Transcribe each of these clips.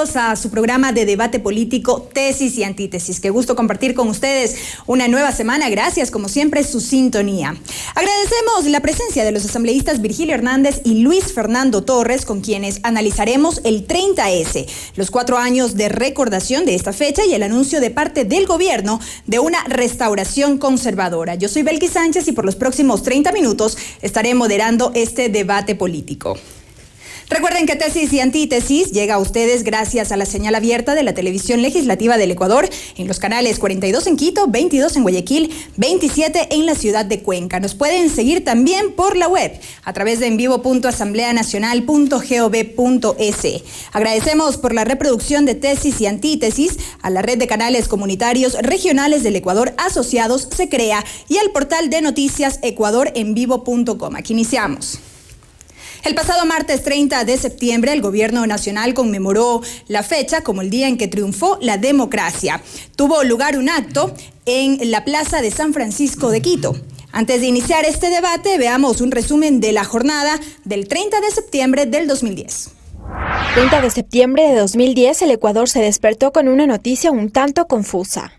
bienvenidos a su programa de debate político Tesis y Antítesis. Qué gusto compartir con ustedes una nueva semana. Gracias, como siempre, su sintonía. Agradecemos la presencia de los asambleístas Virgilio Hernández y Luis Fernando Torres, con quienes analizaremos el 30S, los 4 años de recordación de esta fecha y el anuncio de parte del gobierno de una restauración conservadora. Yo soy Belkis Sánchez y por los próximos 30 minutos estaré moderando este debate político. Recuerden que Tesis y Antítesis llega a ustedes gracias a la señal abierta de la Televisión Legislativa del Ecuador en los canales 42 en Quito, 22 en Guayaquil, 27 en la ciudad de Cuenca. Nos pueden seguir también por la web a través de envivo.asambleanacional.gov.es. Agradecemos por la reproducción de Tesis y Antítesis a la red de canales comunitarios regionales del Ecuador asociados Se Crea y al portal de noticias ecuadorenvivo.com. Aquí iniciamos. El pasado martes 30 de septiembre, el Gobierno Nacional conmemoró la fecha como el día en que triunfó la democracia. Tuvo lugar un acto en la Plaza de San Francisco de Quito. Antes de iniciar este debate, veamos un resumen de la jornada del 30 de septiembre del 2010. 30 de septiembre de 2010, el Ecuador se despertó con una noticia un tanto confusa.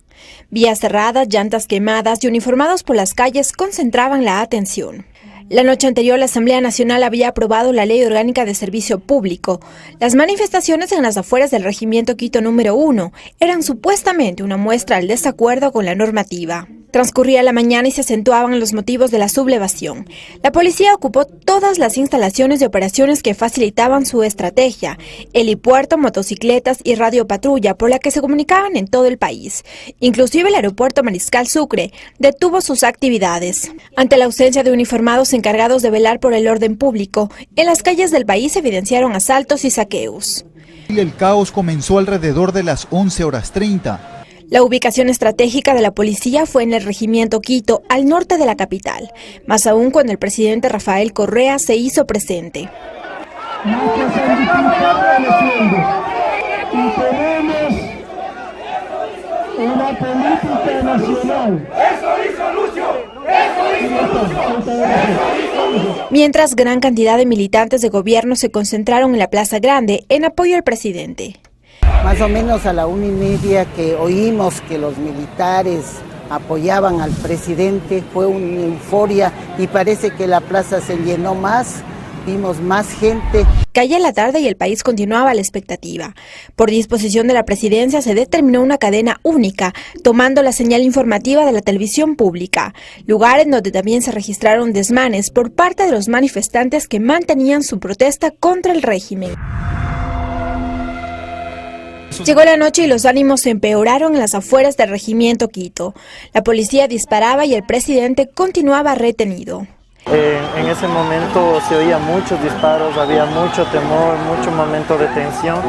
Vías cerradas, llantas quemadas y uniformados por las calles concentraban la atención. La noche anterior, la Asamblea Nacional había aprobado la Ley Orgánica de Servicio Público. Las manifestaciones en las afueras del Regimiento Quito número 1 eran supuestamente una muestra al desacuerdo con la normativa. Transcurría la mañana y se acentuaban los motivos de la sublevación. La policía ocupó todas las instalaciones de operaciones que facilitaban su estrategia: helipuerto, motocicletas y radiopatrulla, por la que se comunicaban en todo el país. Inclusive el aeropuerto Mariscal Sucre detuvo sus actividades. Ante la ausencia de uniformados encargados de velar por el orden público, en las calles del país se evidenciaron asaltos y saqueos. El caos comenzó alrededor de las 11:30. La ubicación estratégica de la policía fue en el Regimiento Quito, al norte de la capital, más aún cuando el presidente Rafael Correa se hizo presente. Y tenemos una política nacional. Mientras, gran cantidad de militantes de gobierno se concentraron en la Plaza Grande en apoyo al presidente. Más o menos a la 1:30 que oímos que los militares apoyaban al presidente, fue una euforia y parece que la plaza se llenó más, vimos más gente. Caía la tarde y el país continuaba a la expectativa. Por disposición de la presidencia se determinó una cadena única, tomando la señal informativa de la televisión pública, lugar en donde también se registraron desmanes por parte de los manifestantes que mantenían su protesta contra el régimen. Llegó la noche y los ánimos se empeoraron en las afueras del Regimiento Quito. La policía disparaba y el presidente continuaba retenido. En ese momento se oían muchos disparos, había mucho temor, mucho momento de tensión.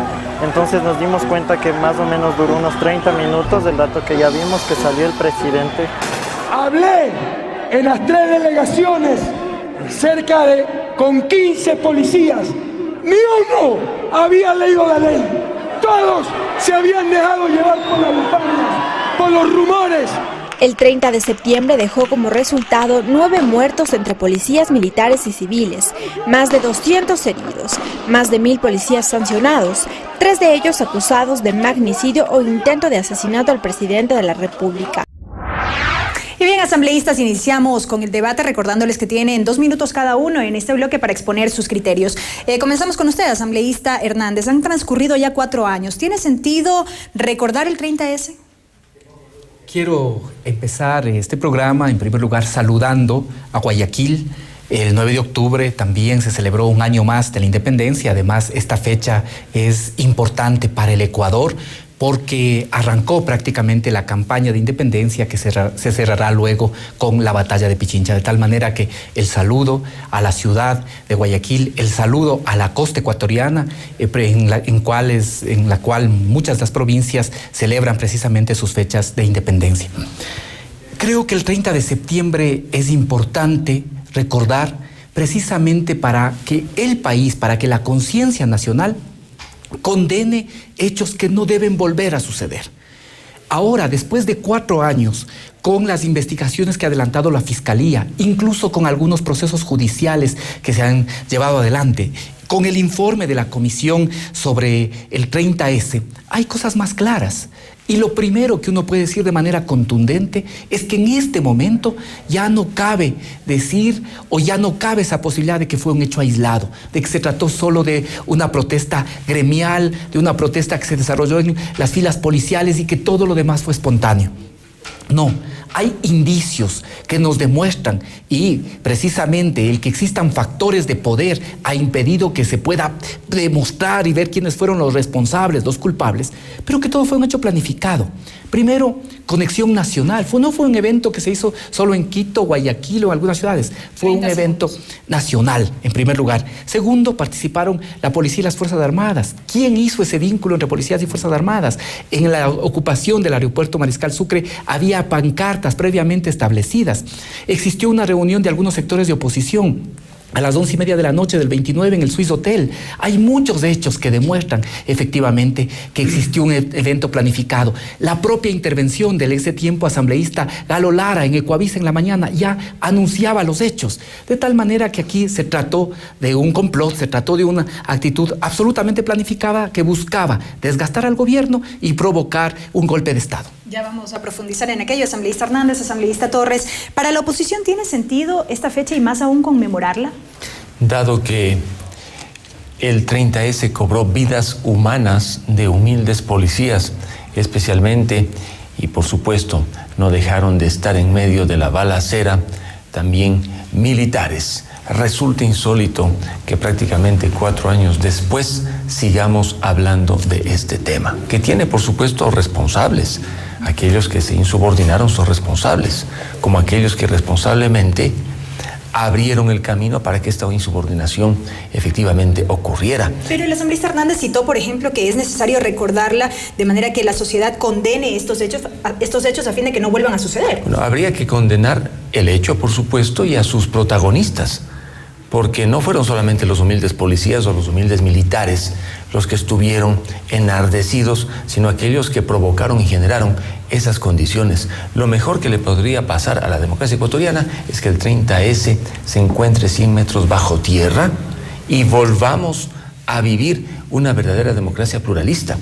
Entonces nos dimos cuenta que más o menos duró unos 30 minutos del dato que ya vimos que salió el presidente. Hablé en las 3 delegaciones con 15 policías. Ni uno había leído la ley. Todos se habían dejado llevar por las bufanda, por los rumores. El 30 de septiembre dejó como resultado 9 muertos entre policías militares y civiles, más de 200 heridos, más de 1000 policías sancionados, 3 de ellos acusados de magnicidio o intento de asesinato al presidente de la República. Y bien, asambleístas, iniciamos con el debate recordándoles que tienen 2 minutos cada uno en este bloque para exponer sus criterios. Comenzamos con usted, asambleísta Hernández. Han transcurrido ya 4 años. ¿Tiene sentido recordar el 30S? Quiero empezar este programa, en primer lugar, saludando a Guayaquil. El 9 de octubre también se celebró un año más de la independencia. Además, esta fecha es importante para el Ecuador porque arrancó prácticamente la campaña de independencia que se cerrará luego con la batalla de Pichincha, de tal manera que el saludo a la ciudad de Guayaquil, el saludo a la costa ecuatoriana, en la cual muchas de las provincias celebran precisamente sus fechas de independencia. Creo que el 30 de septiembre es importante recordar precisamente para que el país, para que la conciencia nacional condene hechos que no deben volver a suceder. Ahora, después de 4 años, con las investigaciones que ha adelantado la Fiscalía, incluso con algunos procesos judiciales que se han llevado adelante, con el informe de la comisión sobre el 30S, hay cosas más claras. Y lo primero que uno puede decir de manera contundente es que en este momento ya no cabe decir o ya no cabe esa posibilidad de que fue un hecho aislado, de que se trató solo de una protesta gremial, de una protesta que se desarrolló en las filas policiales y que todo lo demás fue espontáneo. No, hay indicios que nos demuestran y precisamente el que existan factores de poder ha impedido que se pueda demostrar y ver quiénes fueron los responsables, los culpables, pero que todo fue un hecho planificado. Primero, conexión nacional. No fue un evento que se hizo solo en Quito, Guayaquil o algunas ciudades. Fue un evento nacional, en primer lugar. Segundo, participaron la policía y las Fuerzas Armadas. ¿Quién hizo ese vínculo entre policías y Fuerzas Armadas? En la ocupación del aeropuerto Mariscal Sucre había pancartas previamente establecidas. Existió una reunión de algunos sectores de oposición a las 11:30 de la noche del 29 en el Swiss Hotel. Hay muchos hechos que demuestran efectivamente que existió un evento planificado. La propia intervención del ese tiempo asambleísta Galo Lara en Ecuavisa en la mañana ya anunciaba los hechos. De tal manera que aquí se trató de un complot, se trató de una actitud absolutamente planificada que buscaba desgastar al gobierno y provocar un golpe de Estado. Ya vamos a profundizar en aquello. Asambleísta Hernández, asambleísta Torres, ¿para la oposición tiene sentido esta fecha y más aún conmemorarla? Dado que el 30S cobró vidas humanas de humildes policías, especialmente, y por supuesto, no dejaron de estar en medio de la balacera, también militares. Resulta insólito que prácticamente 4 años después sigamos hablando de este tema, que tiene, por supuesto, responsables. Aquellos que se insubordinaron son responsables, como aquellos que responsablemente abrieron el camino para que esta insubordinación efectivamente ocurriera. Pero el asambleísta Hernández citó, por ejemplo, que es necesario recordarla de manera que la sociedad condene estos hechos a fin de que no vuelvan a suceder. Bueno, habría que condenar el hecho, por supuesto, y a sus protagonistas, porque no fueron solamente los humildes policías o los humildes militares los que estuvieron enardecidos, sino aquellos que provocaron y generaron esas condiciones. Lo mejor que le podría pasar a la democracia ecuatoriana es que el 30S se encuentre 100 metros bajo tierra y volvamos a vivir una verdadera democracia pluralista.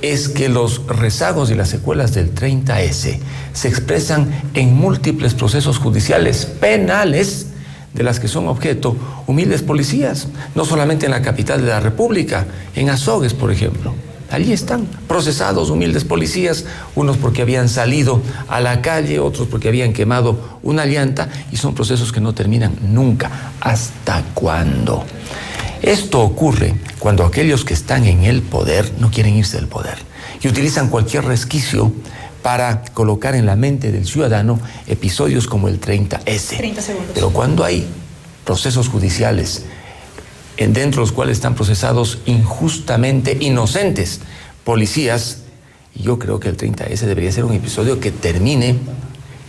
Es que los rezagos y las secuelas del 30S se expresan en múltiples procesos judiciales, penales, de las que son objeto humildes policías, no solamente en la capital de la República, en Azogues, por ejemplo. Allí están procesados humildes policías, unos porque habían salido a la calle, otros porque habían quemado una llanta, y son procesos que no terminan nunca. ¿Hasta cuándo? Esto ocurre cuando aquellos que están en el poder no quieren irse del poder y utilizan cualquier resquicio para colocar en la mente del ciudadano episodios como el 30S. 30 segundos. Pero cuando hay procesos judiciales dentro de los cuales están procesados injustamente inocentes policías, yo creo que el 30S debería ser un episodio que termine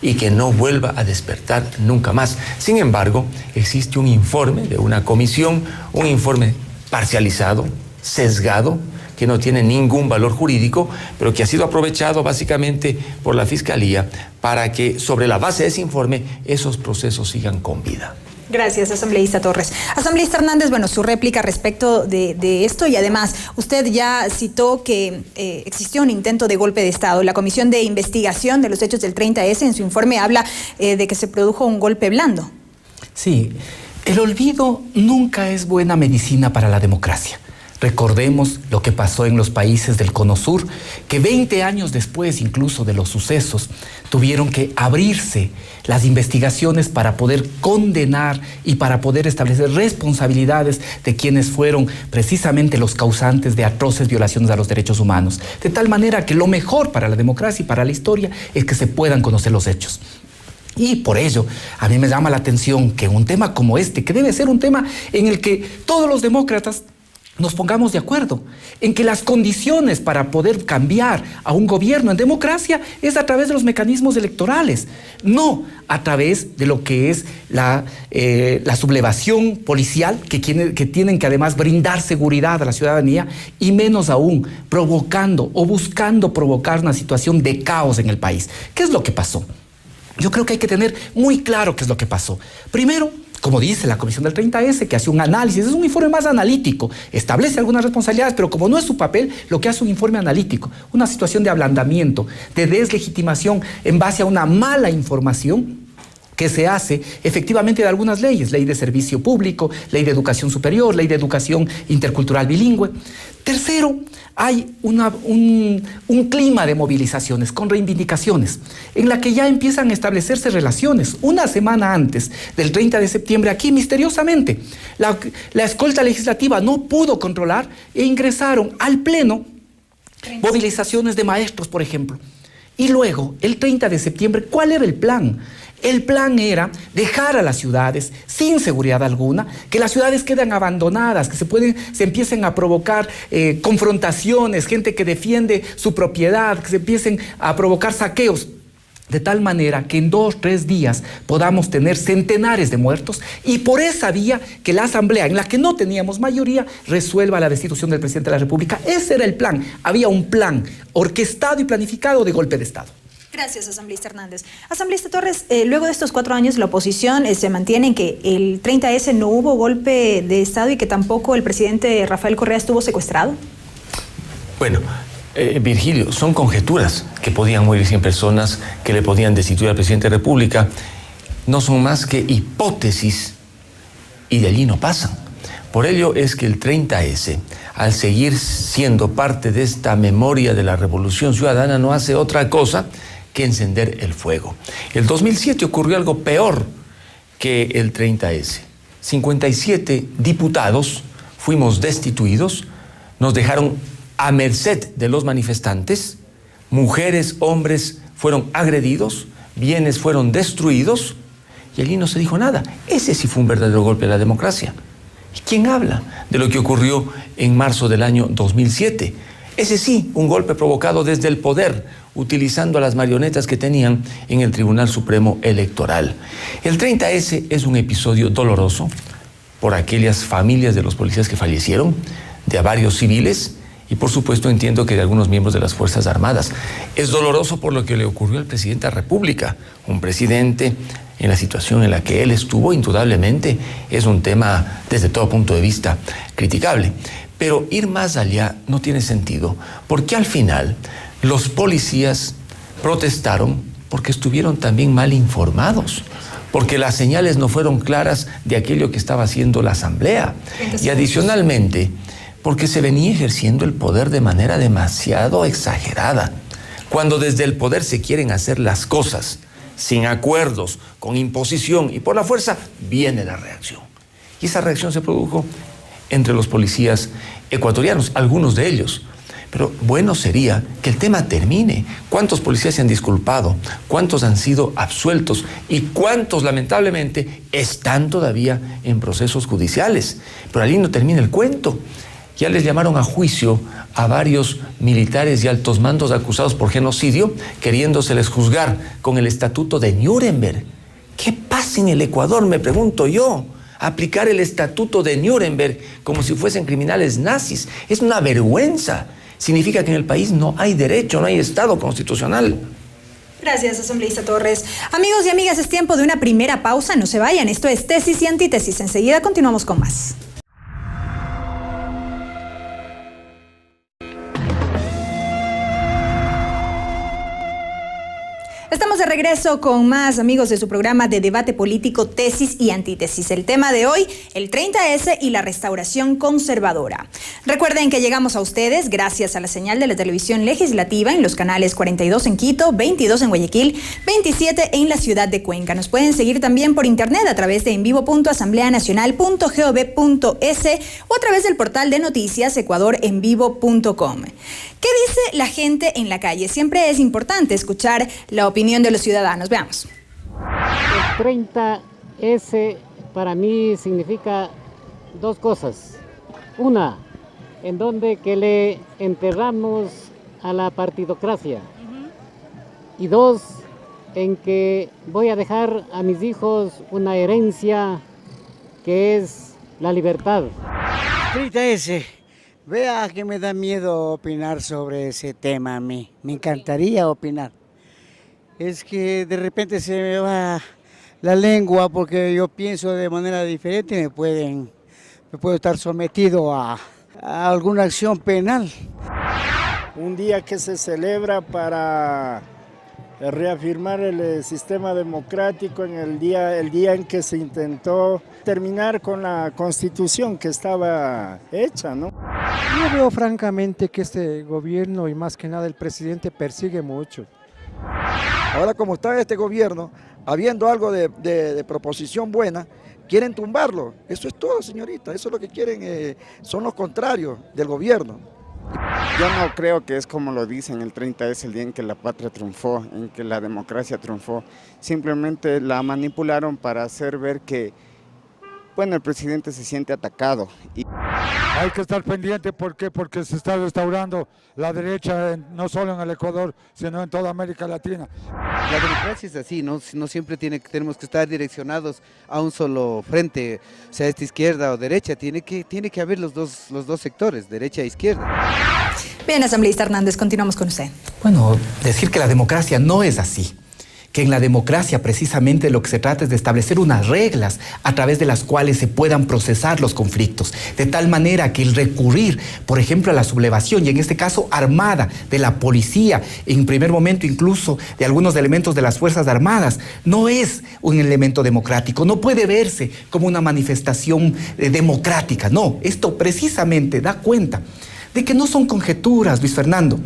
y que no vuelva a despertar nunca más. Sin embargo, existe un informe de una comisión, un informe parcializado, sesgado, que no tiene ningún valor jurídico, pero que ha sido aprovechado básicamente por la Fiscalía para que sobre la base de ese informe esos procesos sigan con vida. Gracias, asambleísta Torres. Asambleísta Hernández, bueno, su réplica respecto de esto, y además usted ya citó que existió un intento de golpe de Estado. La Comisión de Investigación de los Hechos del 30S en su informe habla de que se produjo un golpe blando. Sí, el olvido nunca es buena medicina para la democracia. Recordemos lo que pasó en los países del Cono Sur, que 20 años después incluso de los sucesos tuvieron que abrirse las investigaciones para poder condenar y para poder establecer responsabilidades de quienes fueron precisamente los causantes de atroces violaciones a los derechos humanos. De tal manera que lo mejor para la democracia y para la historia es que se puedan conocer los hechos. Y por ello, a mí me llama la atención que un tema como este, que debe ser un tema en el que todos los demócratas nos pongamos de acuerdo en que las condiciones para poder cambiar a un gobierno en democracia es a través de los mecanismos electorales, no a través de lo que es la sublevación policial que tienen que además brindar seguridad a la ciudadanía, y menos aún provocando o buscando provocar una situación de caos en el país. ¿Qué es lo que pasó? Yo creo que hay que tener muy claro qué es lo que pasó. Primero, como dice la Comisión del 30S, que hace un análisis, es un informe más analítico, establece algunas responsabilidades, pero como no es su papel, lo que hace un informe analítico, una situación de ablandamiento, de deslegitimación en base a una mala información que se hace efectivamente de algunas leyes, ley de servicio público, ley de educación superior, ley de educación intercultural bilingüe. Tercero, hay un clima de movilizaciones con reivindicaciones en la que ya empiezan a establecerse relaciones. Una semana antes del 30 de septiembre, aquí misteriosamente, la escolta legislativa no pudo controlar e ingresaron al Pleno movilizaciones de maestros, por ejemplo. Y luego, el 30 de septiembre, ¿cuál era el plan? El plan era dejar a las ciudades sin seguridad alguna, que las ciudades quedan abandonadas, que se empiecen a provocar confrontaciones, gente que defiende su propiedad, que se empiecen a provocar saqueos, de tal manera que en 2 o 3 días podamos tener centenares de muertos y por esa vía que la Asamblea, en la que no teníamos mayoría, resuelva la destitución del presidente de la República. Ese era el plan. Había un plan orquestado y planificado de golpe de Estado. Gracias, asambleísta Hernández. Asambleísta Torres, luego de estos 4 años la oposición se mantiene en que el 30S no hubo golpe de Estado y que tampoco el presidente Rafael Correa estuvo secuestrado. Bueno, Virgilio, son conjeturas que podían morir 100 personas, que le podían destituir al presidente de la República. No son más que hipótesis y de allí no pasan. Por ello es que el 30S, al seguir siendo parte de esta memoria de la Revolución Ciudadana, no hace otra cosa que encender el fuego. El 2007 ocurrió algo peor que el 30S. 57 diputados fuimos destituidos, nos dejaron a merced de los manifestantes, mujeres, hombres fueron agredidos, bienes fueron destruidos y allí no se dijo nada. Ese sí fue un verdadero golpe a la democracia. ¿Y quién habla de lo que ocurrió en marzo del año 2007? Ese sí, un golpe provocado desde el poder, utilizando a las marionetas que tenían en el Tribunal Supremo Electoral. El 30S es un episodio doloroso por aquellas familias de los policías que fallecieron, de varios civiles, y por supuesto entiendo que de algunos miembros de las Fuerzas Armadas. Es doloroso por lo que le ocurrió al presidente de la República. Un presidente en la situación en la que él estuvo, indudablemente, es un tema desde todo punto de vista criticable. Pero ir más allá no tiene sentido, porque al final los policías protestaron porque estuvieron también mal informados, porque las señales no fueron claras de aquello que estaba haciendo la Asamblea. Y adicionalmente, porque se venía ejerciendo el poder de manera demasiado exagerada. Cuando desde el poder se quieren hacer las cosas sin acuerdos, con imposición y por la fuerza, viene la reacción. Y esa reacción se produjo entre los policías ecuatorianos, algunos de ellos. Pero bueno sería que el tema termine. ¿Cuántos policías se han disculpado? ¿Cuántos han sido absueltos? ¿Y cuántos, lamentablemente, están todavía en procesos judiciales? Pero allí no termina el cuento. Ya les llamaron a juicio a varios militares y altos mandos acusados por genocidio, queriéndoseles juzgar con el Estatuto de Nuremberg. ¿Qué pasa en el Ecuador, me pregunto yo? Aplicar el Estatuto de Nuremberg como si fuesen criminales nazis. Es una vergüenza. Significa que en el país no hay derecho, no hay Estado constitucional. Gracias, asambleísta Torres. Amigos y amigas, es tiempo de una primera pausa. No se vayan. Esto es Tesis y Antítesis. Enseguida continuamos con más. Estamos de regreso con más, amigos, de su programa de debate político Tesis y Antítesis. El tema de hoy, el 30S y la restauración conservadora. Recuerden que llegamos a ustedes gracias a la señal de la televisión legislativa en los canales 42 en Quito, 22 en Guayaquil, 27 en la ciudad de Cuenca. Nos pueden seguir también por internet a través de envivo.asambleanacional.gov.es o a través del portal de noticias ecuadorenvivo.com. ¿Qué dice la gente en la calle? Siempre es importante escuchar la opinión de los ciudadanos. Veamos. El 30S para mí significa 2 cosas. Una, en donde que le enterramos a la partidocracia. Y 2, en que voy a dejar a mis hijos una herencia que es la libertad. 30S. Vea que me da miedo opinar sobre ese tema a mí. Me encantaría opinar. Es que de repente se me va la lengua, porque yo pienso de manera diferente, me puedo estar sometido a alguna acción penal. Un día que se celebra para reafirmar el sistema democrático en el día en que se intentó terminar con la constitución que estaba hecha, ¿no? Yo veo francamente que este gobierno y más que nada el presidente persigue mucho. Ahora como está este gobierno, habiendo algo de proposición buena, quieren tumbarlo. Eso es todo, señorita, eso es lo que quieren, son los contrarios del gobierno. Yo no creo que es como lo dicen, el 30 es el día en que la patria triunfó, en que la democracia triunfó. Simplemente la manipularon para hacer ver que, bueno, el presidente se siente atacado. Hay que estar pendiente, ¿por qué? Porque se está restaurando la derecha no solo en el Ecuador, sino en toda América Latina. La democracia es así, no siempre tenemos que estar direccionados a un solo frente, sea esta izquierda o derecha, tiene que haber los dos sectores, derecha e izquierda. Bien, asambleísta Hernández, continuamos con usted. Bueno, decir que la democracia no es así. Que en la democracia precisamente lo que se trata es de establecer unas reglas a través de las cuales se puedan procesar los conflictos, de tal manera que el recurrir, por ejemplo, a la sublevación, y en este caso armada, de la policía, en primer momento incluso de algunos elementos de las Fuerzas Armadas, no es un elemento democrático, no puede verse como una manifestación democrática, no, esto precisamente da cuenta de que no son conjeturas, Luis Fernando,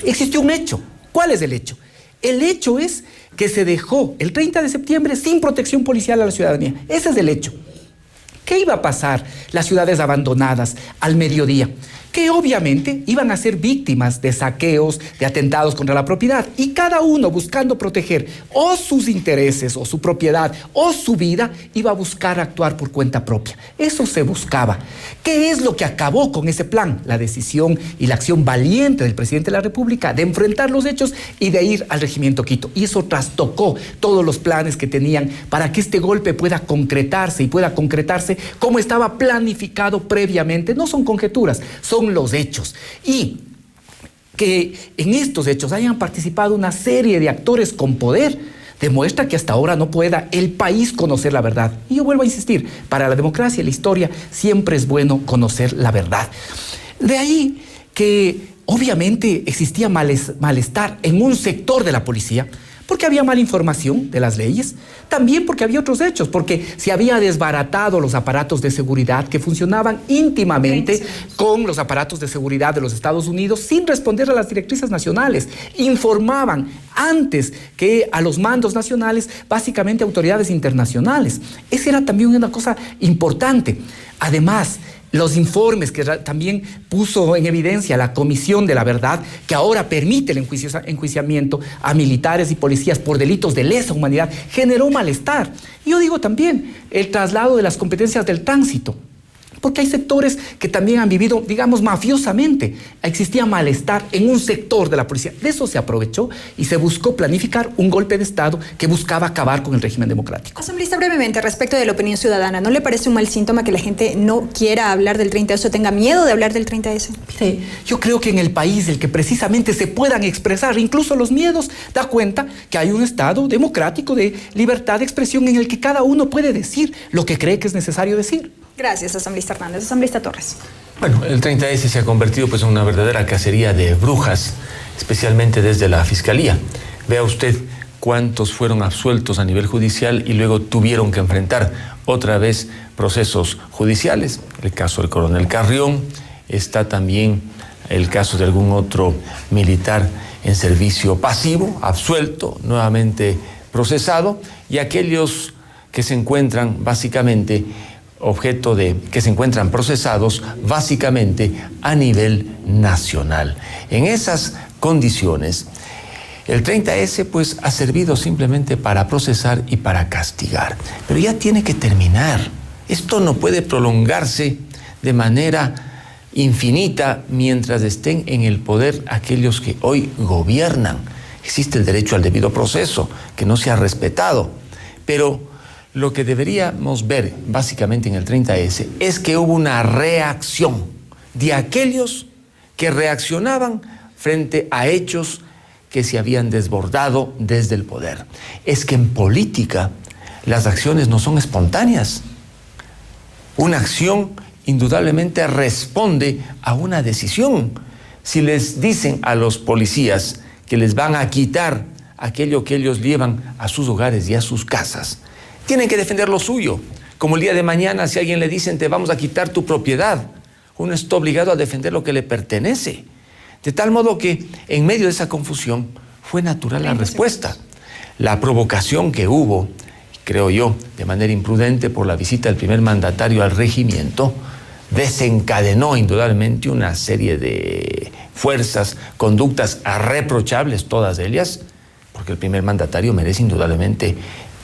existió un hecho. ¿Cuál es el hecho? El hecho es que se dejó el 30 de septiembre sin protección policial a la ciudadanía. Ese es el hecho. ¿Qué iba a pasar las ciudades abandonadas al mediodía? Que obviamente iban a ser víctimas de saqueos, de atentados contra la propiedad, y cada uno buscando proteger o sus intereses, o su propiedad, o su vida, iba a buscar actuar por cuenta propia. Eso se buscaba. ¿Qué es lo que acabó con ese plan? La decisión y la acción valiente del presidente de la República de enfrentar los hechos y de ir al regimiento Quito. Y eso trastocó todos los planes que tenían para que este golpe pueda concretarse y pueda concretarse como estaba planificado previamente. No son conjeturas, son los hechos. Y que en estos hechos hayan participado una serie de actores con poder demuestra que hasta ahora no pueda el país conocer la verdad. Y yo vuelvo a insistir, para la democracia y la historia siempre es bueno conocer la verdad. De ahí que obviamente existía malestar en un sector de la policía, porque había mala información de las leyes, también porque había otros hechos, porque se había desbaratado los aparatos de seguridad que funcionaban íntimamente con los aparatos de seguridad de los Estados Unidos sin responder a las directrices nacionales. Informaban antes que a los mandos nacionales, básicamente autoridades internacionales. Esa era también una cosa importante. Además, los informes que también puso en evidencia la Comisión de la Verdad, que ahora permite el enjuiciamiento a militares y policías por delitos de lesa humanidad, generó malestar. Y yo digo también el traslado de las competencias del tránsito, porque hay sectores que también han vivido, digamos, mafiosamente. Existía malestar en un sector de la policía. De eso se aprovechó y se buscó planificar un golpe de Estado que buscaba acabar con el régimen democrático. Asambleísta, brevemente, respecto de la opinión ciudadana, ¿no le parece un mal síntoma que la gente no quiera hablar del 30S o tenga miedo de hablar del 30S? Sí, yo creo que en el país el que precisamente se puedan expresar incluso los miedos, da cuenta que hay un Estado democrático de libertad de expresión en el que cada uno puede decir lo que cree que es necesario decir. Gracias, asambleísta Hernández. Asambleísta Torres. Bueno, el 30S se ha convertido pues en una verdadera cacería de brujas, especialmente desde la Fiscalía. Vea usted cuántos fueron absueltos a nivel judicial y luego tuvieron que enfrentar otra vez procesos judiciales. El caso del coronel Carrión, está también el caso de algún otro militar en servicio pasivo, absuelto, nuevamente procesado, y aquellos que se encuentran básicamente que se encuentran procesados básicamente a nivel nacional. En esas condiciones, el 30S pues ha servido simplemente para procesar y para castigar, pero ya tiene que terminar. Esto no puede prolongarse de manera infinita mientras estén en el poder aquellos que hoy gobiernan. Existe el derecho al debido proceso, que no se ha respetado, pero lo que deberíamos ver básicamente en el 30S es que hubo una reacción de aquellos que reaccionaban frente a hechos que se habían desbordado desde el poder. Es que en política las acciones no son espontáneas. Una acción indudablemente responde a una decisión. Si les dicen a los policías que les van a quitar aquello que ellos llevan a sus hogares y a sus casas, tienen que defender lo suyo. Como el día de mañana, si a alguien le dicen te vamos a quitar tu propiedad, uno está obligado a defender lo que le pertenece. De tal modo que en medio de esa confusión fue natural la respuesta. La provocación que hubo, creo yo, de manera imprudente por la visita del primer mandatario al regimiento, desencadenó indudablemente una serie de fuerzas, conductas reprochables, todas ellas, porque el primer mandatario merece indudablemente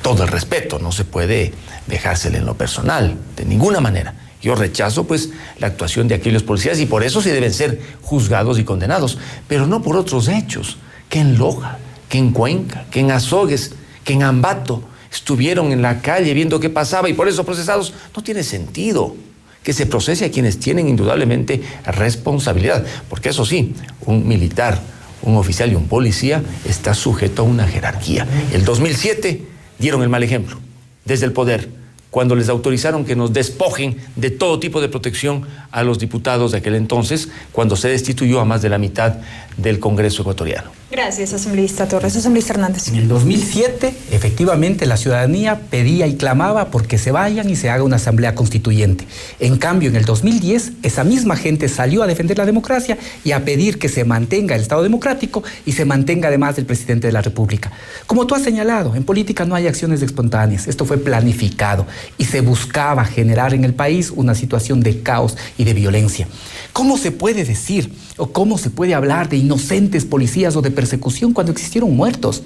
todo el respeto, no se puede dejársele en lo personal, de ninguna manera. Yo rechazo, pues, la actuación de aquellos policías y por eso sí deben ser juzgados y condenados, pero no por otros hechos, que en Loja, que en Cuenca, que en Azogues, que en Ambato estuvieron en la calle viendo qué pasaba y por eso procesados. No tiene sentido que se procese a quienes tienen indudablemente responsabilidad, porque eso sí, un militar, un oficial y un policía está sujeto a una jerarquía. El 2007 dieron el mal ejemplo desde el poder, cuando les autorizaron que nos despojen de todo tipo de protección a los diputados de aquel entonces, cuando se destituyó a más de la mitad del Congreso ecuatoriano. Gracias, asambleísta Torres. Asambleísta Hernández. En el 2007, efectivamente, la ciudadanía pedía y clamaba porque se vayan y se haga una asamblea constituyente. En cambio, en el 2010, esa misma gente salió a defender la democracia y a pedir que se mantenga el Estado democrático y se mantenga además el presidente de la República. Como tú has señalado, en política no hay acciones espontáneas. Esto fue planificado y se buscaba generar en el país una situación de caos y de violencia. ¿Cómo se puede decir o cómo se puede hablar de inocentes policías o de persecución cuando existieron muertos?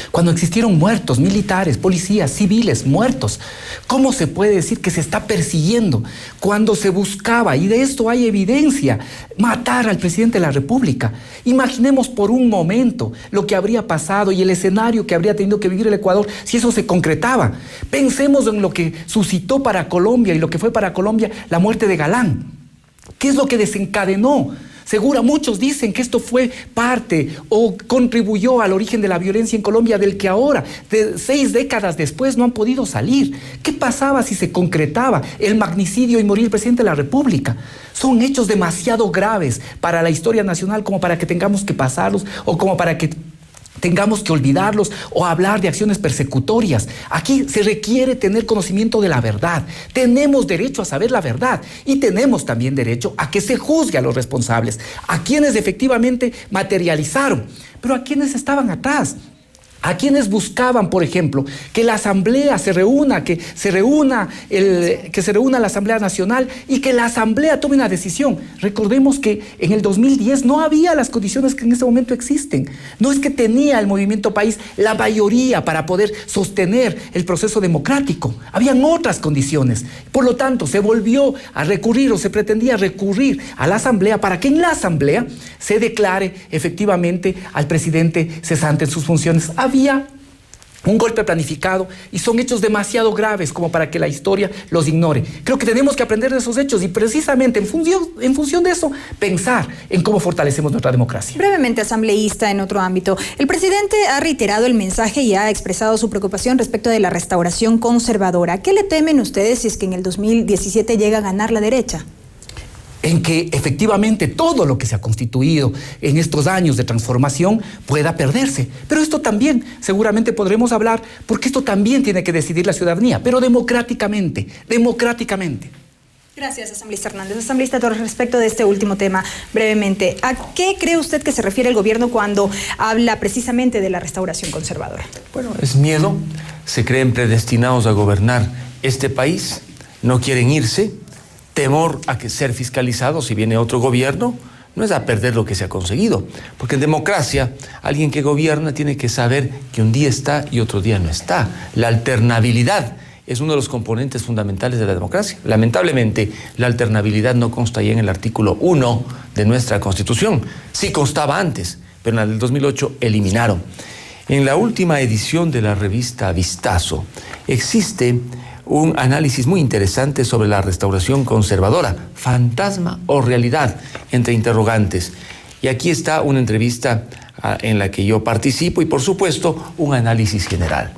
Cuando existieron muertos, militares, policías, civiles, muertos. ¿Cómo se puede decir que se está persiguiendo cuando se buscaba, y de esto hay evidencia, matar al presidente de la República? Imaginemos por un momento lo que habría pasado y el escenario que habría tenido que vivir el Ecuador si eso se concretaba. Pensemos en lo que suscitó para Colombia y lo que fue para Colombia la muerte de Galán. ¿Qué es lo que desencadenó? Seguro, muchos dicen que esto fue parte o contribuyó al origen de la violencia en Colombia, del que ahora, 6 décadas después, no han podido salir. ¿Qué pasaba si se concretaba el magnicidio y morir el presidente de la República? Son hechos demasiado graves para la historia nacional como para que tengamos que pasarlos o como para que tengamos que olvidarlos o hablar de acciones persecutorias. Aquí se requiere tener conocimiento de la verdad. Tenemos derecho a saber la verdad y tenemos también derecho a que se juzgue a los responsables, a quienes efectivamente materializaron, pero a quienes estaban atrás. A quienes buscaban, por ejemplo, que la Asamblea se reúna, que se reúna la Asamblea Nacional y que la Asamblea tome una decisión. Recordemos que en el 2010 no había las condiciones que en este momento existen. No es que tenía el Movimiento País la mayoría para poder sostener el proceso democrático. Habían otras condiciones. Por lo tanto, se volvió a recurrir o se pretendía recurrir a la Asamblea para que en la Asamblea se declare efectivamente al presidente cesante en sus funciones. Había un golpe planificado y son hechos demasiado graves como para que la historia los ignore. Creo que tenemos que aprender de esos hechos y precisamente en función de eso pensar en cómo fortalecemos nuestra democracia. Brevemente, asambleísta, en otro ámbito, el presidente ha reiterado el mensaje y ha expresado su preocupación respecto de la restauración conservadora. ¿Qué le temen ustedes si es que en el 2017 llega a ganar la derecha? En que efectivamente todo lo que se ha constituido en estos años de transformación pueda perderse. Pero esto también seguramente podremos hablar, porque esto también tiene que decidir la ciudadanía, pero democráticamente. Gracias, asambleísta Hernández. Asambleísta Torres, respecto de este último tema, brevemente, ¿a qué cree usted que se refiere el gobierno cuando habla precisamente de la restauración conservadora? Bueno, es miedo, se creen predestinados a gobernar este país, no quieren irse. Temor a que ser fiscalizado si viene otro gobierno, no es a perder lo que se ha conseguido. Porque en democracia, alguien que gobierna tiene que saber que un día está y otro día no está. La alternabilidad es uno de los componentes fundamentales de la democracia. Lamentablemente, la alternabilidad no consta ya en el artículo 1 de nuestra Constitución. Sí constaba antes, pero en la del 2008 eliminaron. En la última edición de la revista Vistazo existe un análisis muy interesante sobre la restauración conservadora, fantasma o realidad, entre interrogantes. Y aquí está una entrevista en la que yo participo y, por supuesto, un análisis general.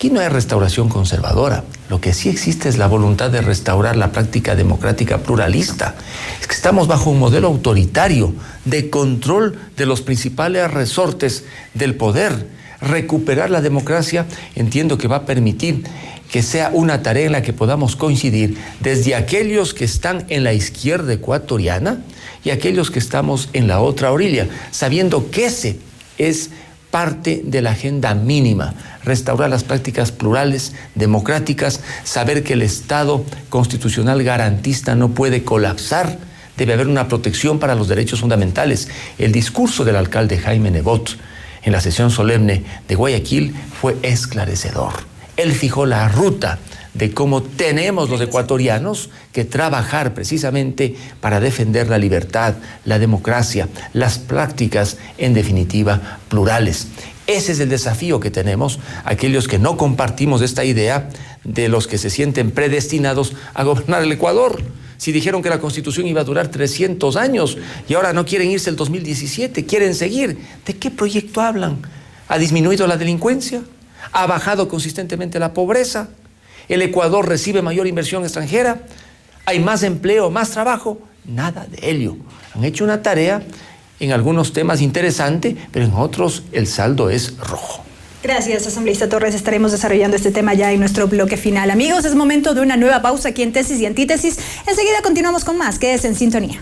Aquí no hay restauración conservadora. Lo que sí existe es la voluntad de restaurar la práctica democrática pluralista. Es que estamos bajo un modelo autoritario de control de los principales resortes del poder. Recuperar la democracia entiendo que va a permitir que sea una tarea en la que podamos coincidir desde aquellos que están en la izquierda ecuatoriana y aquellos que estamos en la otra orilla, sabiendo que ese es parte de la agenda mínima, restaurar las prácticas plurales, democráticas, saber que el Estado constitucional garantista no puede colapsar, debe haber una protección para los derechos fundamentales. El discurso del alcalde Jaime Nebot en la sesión solemne de Guayaquil fue esclarecedor. Él fijó la ruta de cómo tenemos los ecuatorianos que trabajar precisamente para defender la libertad, la democracia, las prácticas, en definitiva, plurales. Ese es el desafío que tenemos aquellos que no compartimos esta idea de los que se sienten predestinados a gobernar el Ecuador. Si dijeron que la Constitución iba a durar 300 años y ahora no quieren irse el 2017, quieren seguir, ¿de qué proyecto hablan? ¿Ha disminuido la delincuencia? ¿Ha bajado consistentemente la pobreza? ¿El Ecuador recibe mayor inversión extranjera? ¿Hay más empleo, más trabajo? Nada de ello. Han hecho una tarea en algunos temas interesante, pero en otros el saldo es rojo. Gracias, asambleísta Torres. Estaremos desarrollando este tema ya en nuestro bloque final. Amigos, es momento de una nueva pausa aquí en Tesis y Antítesis. Enseguida continuamos con más. Quédese en sintonía.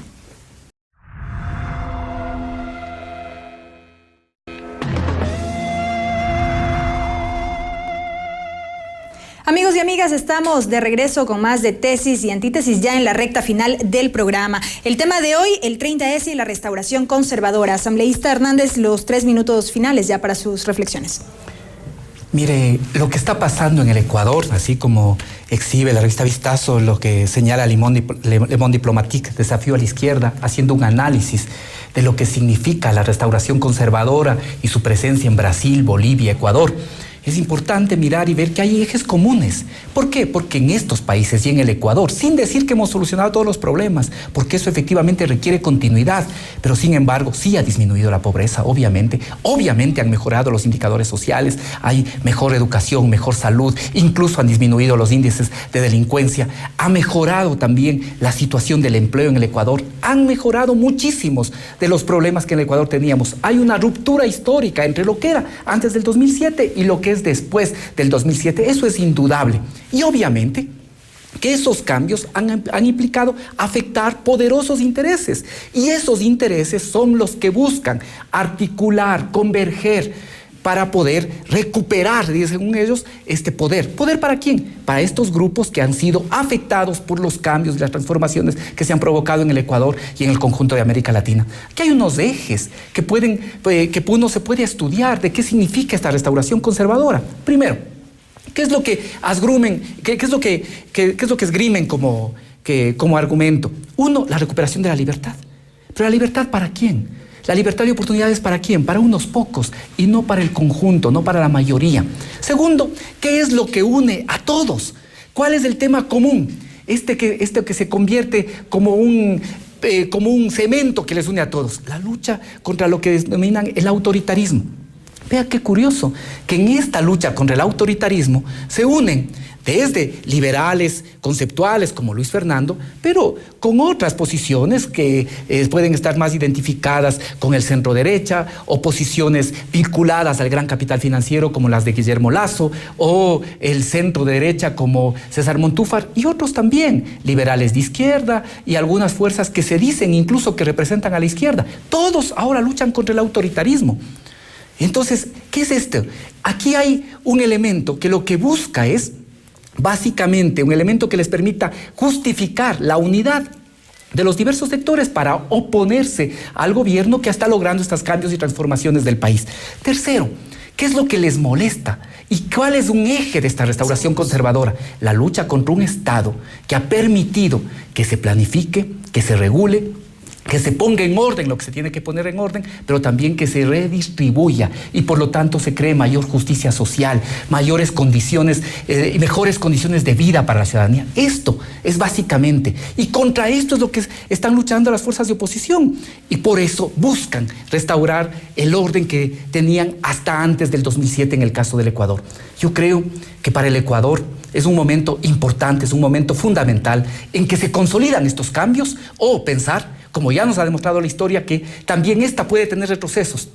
Amigos y amigas, estamos de regreso con más de Tesis y Antítesis ya en la recta final del programa. El tema de hoy, el 30S y la restauración conservadora. Asambleísta Hernández, los 3 minutos finales ya para sus reflexiones. Mire, lo que está pasando en el Ecuador, así como exhibe la revista Vistazo, lo que señala Le Monde Diplomatique, Desafío a la Izquierda, haciendo un análisis de lo que significa la restauración conservadora y su presencia en Brasil, Bolivia, Ecuador. Es importante mirar y ver que hay ejes comunes. ¿Por qué? Porque en estos países y en el Ecuador, sin decir que hemos solucionado todos los problemas, porque eso efectivamente requiere continuidad, pero sin embargo sí ha disminuido la pobreza, obviamente. Obviamente han mejorado los indicadores sociales, hay mejor educación, mejor salud, incluso han disminuido los índices de delincuencia, ha mejorado también la situación del empleo en el Ecuador, han mejorado muchísimos de los problemas que en el Ecuador teníamos. Hay una ruptura histórica entre lo que era antes del 2007 y lo que es después del 2007, eso es indudable. Y obviamente que esos cambios han implicado afectar poderosos intereses. Y esos intereses son los que buscan articular, converger, para poder recuperar, según ellos, este poder. ¿Poder para quién? Para estos grupos que han sido afectados por los cambios y las transformaciones que se han provocado en el Ecuador y en el conjunto de América Latina. Aquí hay unos ejes que uno se puede estudiar de qué significa esta restauración conservadora. Primero, ¿qué es lo que esgrimen como argumento? Uno, la recuperación de la libertad. ¿Pero la libertad para quién? La libertad de oportunidades ¿para quién? Para unos pocos y no para el conjunto, no para la mayoría. Segundo, ¿qué es lo que une a todos? ¿Cuál es el tema común? Este que se convierte como un cemento que les une a todos. La lucha contra lo que denominan el autoritarismo. Vea qué curioso, que en esta lucha contra el autoritarismo se unen desde liberales conceptuales como Luis Fernando, pero con otras posiciones que pueden estar más identificadas con el centro derecha, o posiciones vinculadas al gran capital financiero como las de Guillermo Lasso, o el centro derecha como César Montúfar, y otros también, liberales de izquierda y algunas fuerzas que se dicen incluso que representan a la izquierda. Todos ahora luchan contra el autoritarismo. Entonces, ¿qué es esto? Aquí hay un elemento que lo que busca es, básicamente, un elemento que les permita justificar la unidad de los diversos sectores para oponerse al gobierno que está logrando estos cambios y transformaciones del país. Tercero, ¿qué es lo que les molesta? ¿Y cuál es un eje de esta restauración conservadora? La lucha contra un Estado que ha permitido que se planifique, que se regule, que se ponga en orden lo que se tiene que poner en orden, pero también que se redistribuya y por lo tanto se cree mayor justicia social, mayores condiciones y mejores condiciones de vida para la ciudadanía. Esto es básicamente, y contra esto es lo que están luchando las fuerzas de oposición, y por eso buscan restaurar el orden que tenían hasta antes del 2007 en el caso del Ecuador. Yo creo que para el Ecuador es un momento importante, es un momento fundamental en que se consolidan estos cambios, o pensar, como ya nos ha demostrado la historia, que también esta puede tener retrocesos,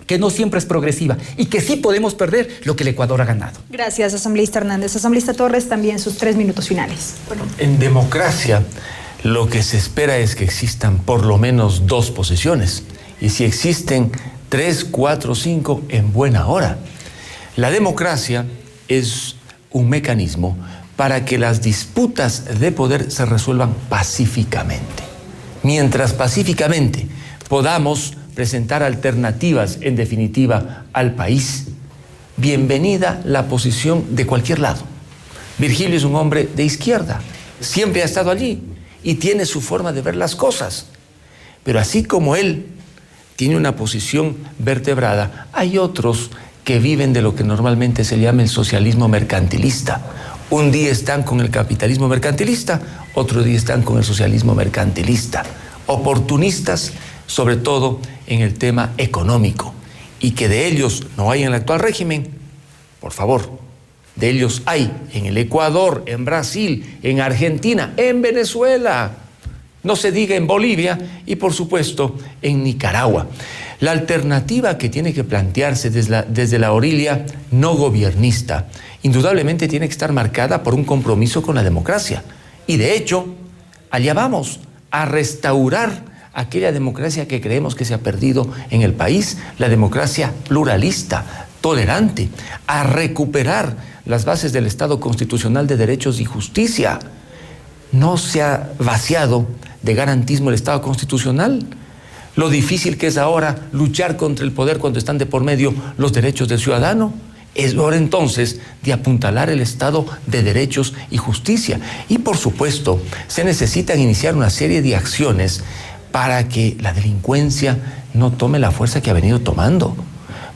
que no siempre es progresiva y que sí podemos perder lo que el Ecuador ha ganado. Gracias, asambleísta Hernández. Asambleísta Torres, también sus 3 minutos finales. En democracia, lo que se espera es que existan por lo menos 2 posiciones. Y si existen 3, 4, 5, en buena hora. La democracia es un mecanismo para que las disputas de poder se resuelvan pacíficamente. Mientras pacíficamente podamos presentar alternativas, en definitiva, al país, bienvenida la posición de cualquier lado. Virgilio es un hombre de izquierda, siempre ha estado allí y tiene su forma de ver las cosas. Pero así como él tiene una posición vertebrada, hay otros que viven de lo que normalmente se llama el socialismo mercantilista. Un día están con el capitalismo mercantilista, otro día están con el socialismo mercantilista. Oportunistas, sobre todo en el tema económico. Y que de ellos no hay en el actual régimen, por favor, de ellos hay en el Ecuador, en Brasil, en Argentina, en Venezuela, no se diga en Bolivia y por supuesto en Nicaragua. La alternativa que tiene que plantearse desde la orilla no gobiernista, indudablemente tiene que estar marcada por un compromiso con la democracia. Y de hecho, allá vamos a restaurar aquella democracia que creemos que se ha perdido en el país, la democracia pluralista, tolerante, a recuperar las bases del Estado constitucional de derechos y justicia. No se ha vaciado de garantismo el Estado constitucional. Lo difícil que es ahora luchar contra el poder cuando están de por medio los derechos del ciudadano. Es hora entonces de apuntalar el Estado de derechos y justicia. Y por supuesto, se necesitan iniciar una serie de acciones para que la delincuencia no tome la fuerza que ha venido tomando,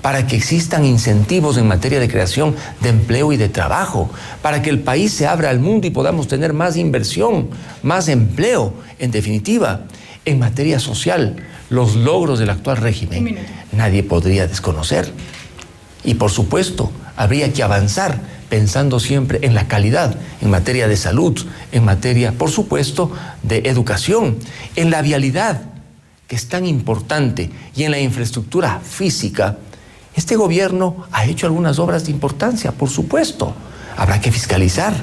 para que existan incentivos en materia de creación de empleo y de trabajo, para que el país se abra al mundo y podamos tener más inversión, más empleo. En definitiva, en materia social, los logros del actual régimen nadie podría desconocer. Y por supuesto, habría que avanzar pensando siempre en la calidad, en materia de salud, en materia, por supuesto, de educación, en la vialidad, que es tan importante, y en la infraestructura física. Este gobierno ha hecho algunas obras de importancia, por supuesto. Habrá que fiscalizar,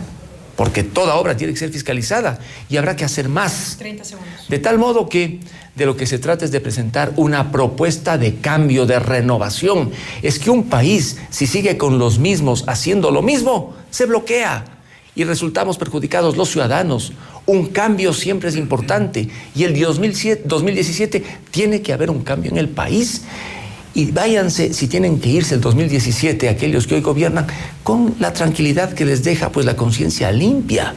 porque toda obra tiene que ser fiscalizada, y habrá que hacer más. 30 segundos. De tal modo que de lo que se trata es de presentar una propuesta de cambio, de renovación. Es que un país, si sigue con los mismos haciendo lo mismo, se bloquea y resultamos perjudicados los ciudadanos. Un cambio siempre es importante y el 2017 tiene que haber un cambio en el país. Y váyanse, si tienen que irse el 2017, aquellos que hoy gobiernan, con la tranquilidad que les deja pues la conciencia limpia.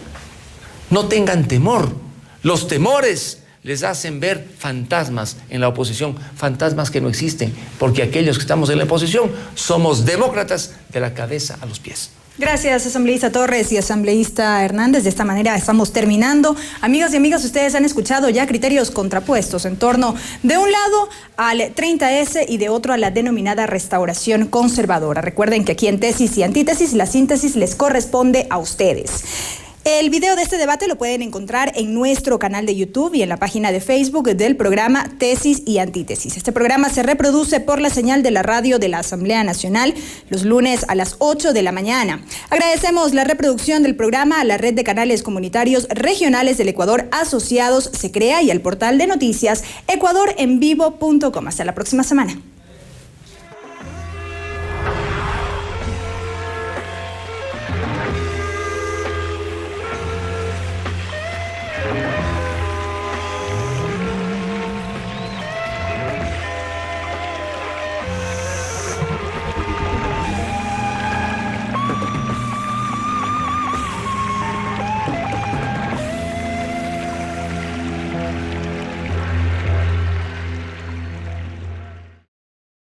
No tengan temor. Los temores les hacen ver fantasmas en la oposición, fantasmas que no existen, porque aquellos que estamos en la oposición somos demócratas de la cabeza a los pies. Gracias, asambleísta Torres y asambleísta Hernández. De esta manera estamos terminando. Amigas y amigas, ustedes han escuchado ya criterios contrapuestos en torno, de un lado, al 30S y de otro a la denominada restauración conservadora. Recuerden que aquí en Tesis y Antítesis, la síntesis les corresponde a ustedes. El video de este debate lo pueden encontrar en nuestro canal de YouTube y en la página de Facebook del programa Tesis y Antítesis. Este programa se reproduce por la señal de la radio de la Asamblea Nacional los lunes a las 8 de la mañana. Agradecemos la reproducción del programa a la red de canales comunitarios regionales del Ecuador asociados Se Crea y al portal de noticias ecuadorenvivo.com. Hasta la próxima semana.